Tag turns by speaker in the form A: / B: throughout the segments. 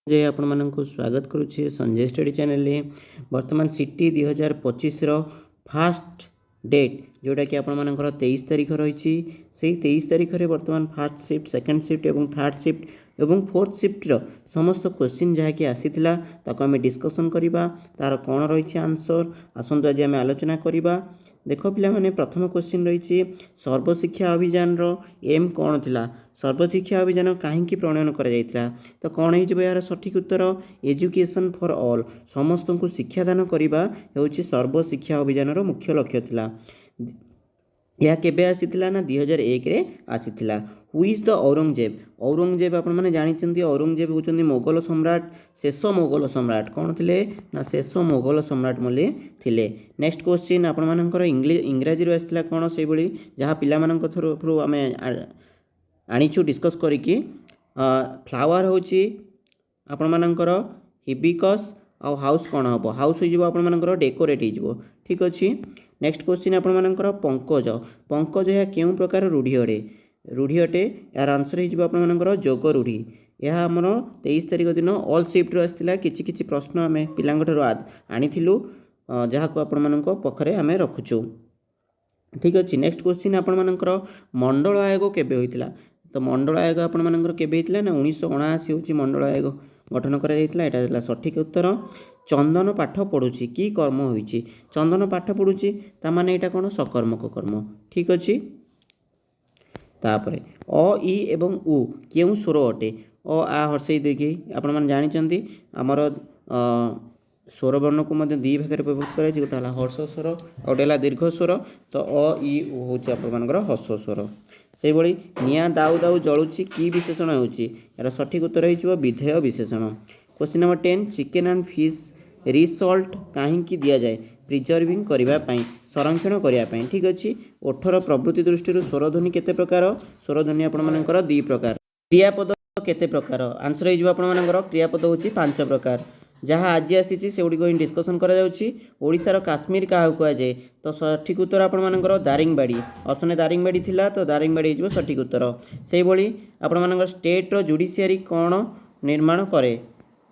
A: जय आपण मानक स्वागत करुच्छे संजय स्टडी चैनल। वर्तमान सिटी 2025 फास्ट डेट जोटा कि आपण मानकर 23 तारीख रही से 23 तारीख में वर्तमान फास्ट शिफ्ट सेकेंड शिफ्ट और थर्ड शिफ्ट और फोर्थ शिफ्ट समस्त क्वेश्चन जहाँकि आसीथिला ताको आमे डिस्कसन करबा तार कौन रही आंसर आसंतु आज आम आलोचना करबा। देख पिला माने प्रथम क्वेश्चन रही सर्वशिक्षा अभियान रो एम कौन थिला सर्वशिक्षा अभियान कहीं प्रणयन कर तो कौन हो यार सठिक उत्तर एजुकेशन फॉर ऑल समस्त को शिक्षादान करने हूँ सर्वशिक्षा अभियान मुख्य लक्ष्य थिला। यह केबे आसीथिला ना 2001 रे आसीथिला। Who is the Aurangzeb Aurangzeb आपण माने जानिचंती औरंगजेब होचंती मोगल सम्राट शेष मोगल सम्राट कौन थिले ना शेष मोगल सम्राट मले थिले। नेक्स्ट क्वेश्चन आपण मानकर इंग्राजी रो आसीथिला कौन से बळी जहाँ पिला मानक थ्रू आमे आनीचु डिस्कस करिकी फ्लावर होची आपण मानकर हिबिकस आ हाउस कौन हम हाउस हो आपण मानकर डेकोरेट हो ठीक अच्छे। नेक्स्ट क्वेश्चन आपण मानकर पंकज पंकज यह केउं प्रकार रूढ़ी अटे यार आंसर हो आपण मानकर जोग रूढ़ी। यह आमर 23 तारीख दिन ऑल शिफ्ट आसाला किछि प्रश्न आम पिलांठू आनी जहाँ को आपण मानक पाखरे आम रखुचु ठीक अच्छे। नेक्स्ट क्वेश्चन आपण मानकर मंडल आयोग केबे होइतिला तो मंडल आयोग आपण मानकर केबे होइतिला ना 1979 होची मंडल आयोग गठन करा जाइतिला एटा होला सठिक उत्तर। चंदन पाठ पढ़ुची की कर्म होइची चंदन पाठ पढ़ुची ता माने एटा कोन सकर्मक कर्म ठीक अच्छे। तापरे अ इ एवं उ केउ स्वर अटे अ आ हर्षई देखि आपण माने जानि चंती हमर स्वर वर्ण को मध्य दी भाग में विभक्त कर गोटे है हर्ष स्वर गोटे है दीर्घ स्वर तो अ इ उ हूँ आपर हर्ष स्वर से भाई निआ दाऊ दाऊ जलुची की विशेषण होची यार सठिक उत्तर हो विधेय विशेषण। Question number 10 chicken and fish result कहीं दि जाए प्रिजर्विंग करने संरक्षण करने ठीक अच्छे। ओठर प्रवृत्ति दृष्टि स्वरध्वनि केते प्रकार स्वरध्वनि आपर दी प्रकार क्रियापद केते प्रकार आंसर हो क्रियापद होची 5 प्रकार जहाँ आज आसी से गुड़िक ही डिस्कसन करार काश्मीर क्या कहुए तो सठिक उत्तर आपर दारिंगबाड़ी ऑप्शन दारिंगबाड़ी थिला तो दारिंगबाड़ी हो सठिक उत्तर। से भाई आपर स्टेट्र जुडिशियरी कौन निर्माण करे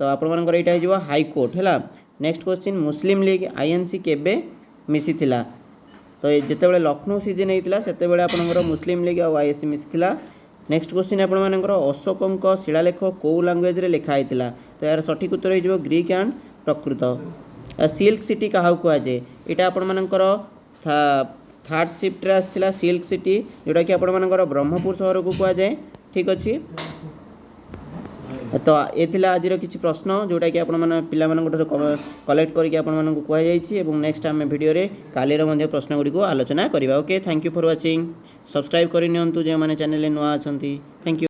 A: तो आपर यहाँ हाईकोर्ट है। नेक्स्ट क्वेश्चन मुस्लिम लीग आईएनसी केबे मिसी थिला तो जितेबाला लखनऊ सीजन होता से आपर मुस्लिम लीग और आईएनसी मिसी। नेक्स्ट क्वेश्चन आपर अशोक शिलालेख कौ लैंग्वेज रे लिखाई तो यार सठिक उत्तर हो ग्रीक एंड प्रकृत। सिल्क सिटी क्या कहुए यहाँ आपर थर्ड शिफ्ट आसाला सिल्क सिटी जोटा कि आपर ब्रह्मपुर सहर को कहुए ठीक अच्छे। तो ये आज किसी प्रश्न जोटा कि पिला कलेक्ट करके कहुई नेक्स्ट आम भिडियो कालीर प्रश्न गुड़ी आलोचना करवा। Okay thank you for watching subscribe करनी जो मैंने चैनल नुआ अच्छा थैंक यू।